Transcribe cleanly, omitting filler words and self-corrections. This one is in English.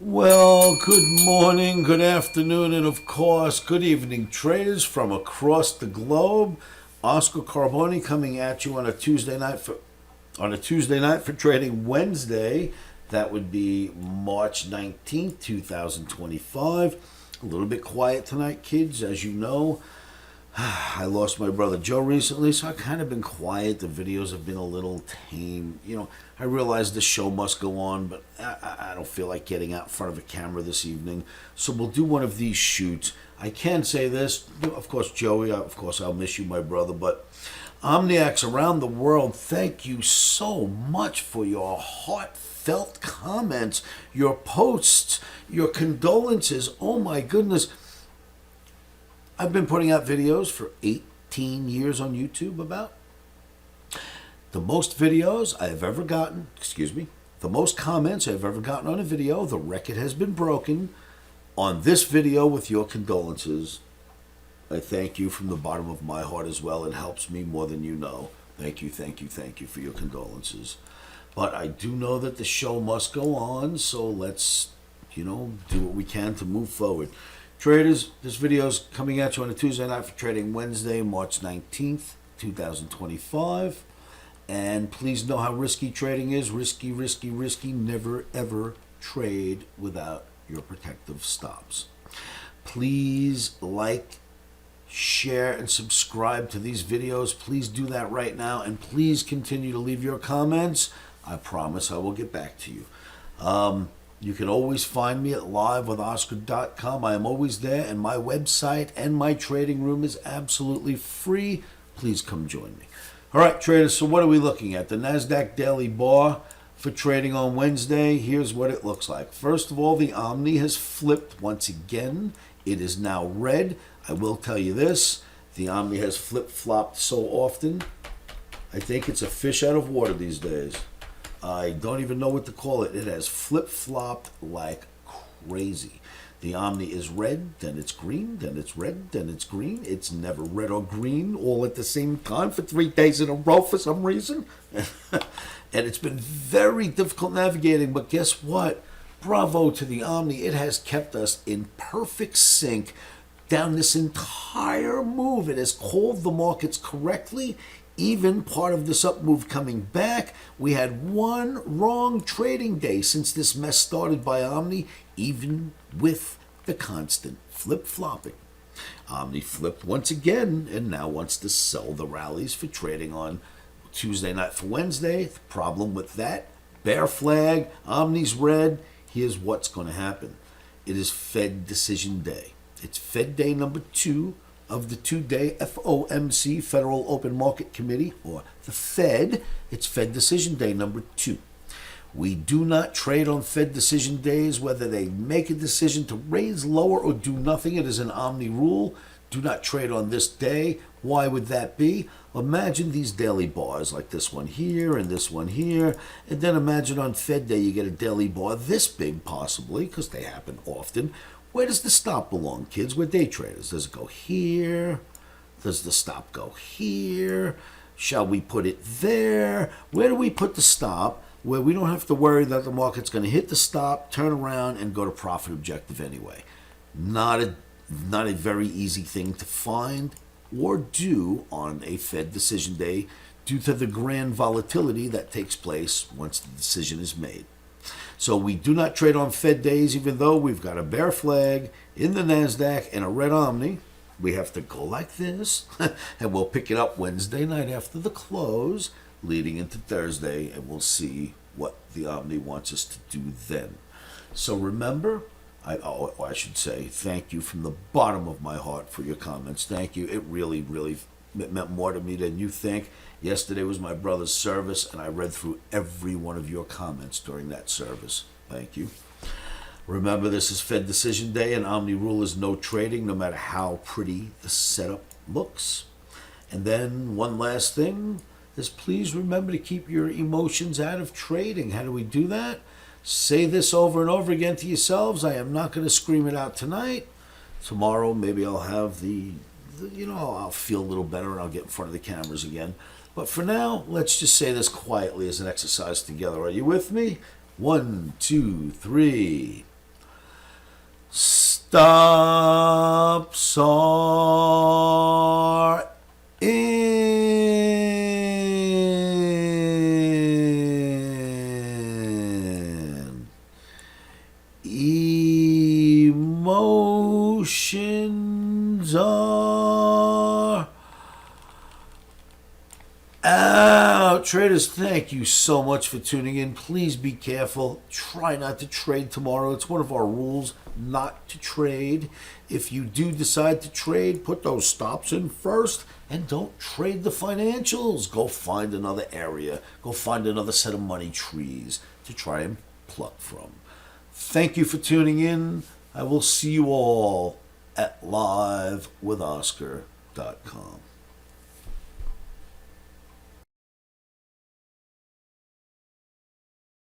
Well, good morning, good afternoon, and of course, good evening, traders from across the globe. Oscar Carboni coming at you on a Tuesday night for Trading Wednesday. That would be March 19th, 2025. A little bit quiet tonight, kids, as you know. I lost my brother Joe recently, so I've kind of been quiet. The videos have been a little tame. I realize the show must go on, but I don't feel like getting out in front of a camera this evening. So we'll do one of these shoots. I can say this, of course, Joey, of course, I'll miss you, my brother, but Omniacs around the world, thank you so much for your heartfelt comments, your posts, your condolences. Oh my goodness. I've been putting out videos for 18 years on YouTube about. The most videos I have ever gotten, the most comments I've ever gotten on a video, the record has been broken on this video with your condolences. I thank you from the bottom of my heart as well. It helps me more than you know. Thank you for your condolences. But I do know that the show must go on, so let's, do what we can to move forward. Traders, this video is coming at you on a Tuesday night for Trading Wednesday, March 19th, 2025. And please know how risky trading is. Risky. Never, ever trade without your protective stops. Please like, share, and subscribe to these videos. Please do that right now. And please continue to leave your comments. I promise I will get back to you. You can always find me at livewithoscar.com. I am always there, and my website and my trading room is absolutely free. Please come join me. All right, traders, so what are we looking at? The Nasdaq daily bar for trading on Wednesday. Here's what it looks like. First of all, the Omni has flipped once again. It is now red. I will tell you this. The Omni has flip-flopped so often, I think it's a fish out of water these days. I don't even know what to call it. It has flip-flopped like crazy. The Omni is red, then it's green, then it's red, then it's green. It's never red or green all at the same time for 3 days in a row for some reason. And it's been very difficult navigating, but guess what? Bravo to the Omni. It has kept us in perfect sync down this entire move. It has called the markets correctly. Even part of this up move coming back. We had one wrong trading day since this mess started by Omni, even with the constant flip-flopping. Omni flipped once again and now wants to sell the rallies for trading on Tuesday night for Wednesday. The problem with that, bear flag, Omni's red. Here's what's going to happen. It is Fed decision day. It's Fed day number 2 of the 2-day FOMC, Federal Open Market Committee, or the Fed. It's Fed decision day number 2. We do not trade on Fed decision days, whether they make a decision to raise, lower, or do nothing. It is an Omni rule. Do not trade on this day. Why would that be? Imagine these daily bars like this one here and this one here. And then imagine on Fed day you get a daily bar this big possibly, because they happen often. Where does the stop belong, kids? We're day traders. Does it go here? Does the stop go here? Shall we put it there? Where do we put the stop where we don't have to worry that the market's going to hit the stop, turn around, and go to profit objective anyway? Not a very easy thing to find or do on a Fed decision day due to the grand volatility that takes place once the decision is made. So we do not trade on Fed days, even though we've got a bear flag in the Nasdaq and a red Omni. We have to go like this, and we'll pick it up Wednesday night after the close, leading into Thursday, and we'll see what the Omni wants us to do then. So remember, I should say thank you from the bottom of my heart for your comments. Thank you. It really meant more to me than you think. Yesterday was my brother's service, and I read through every one of your comments during that service. Thank you. Remember, this is Fed Decision Day, and Omni rule is no trading, no matter how pretty the setup looks. And then one last thing is please remember to keep your emotions out of trading. How do we do that? Say this over and over again to yourselves. I am not going to scream it out tonight. Tomorrow, maybe I'll have I'll feel a little better and I'll get in front of the cameras again. But for now, let's just say this quietly as an exercise together. Are you with me? 1, 2, 3. Stops are in. Emotions are out. Traders, thank you so much for tuning in. Please be careful. Try not to trade tomorrow. It's one of our rules not to trade. If you do decide to trade, put those stops in first and don't trade the financials. Go find another area. Go find another set of money trees to try and pluck from. Thank you for tuning in. I will see you all at livewithoscar.com.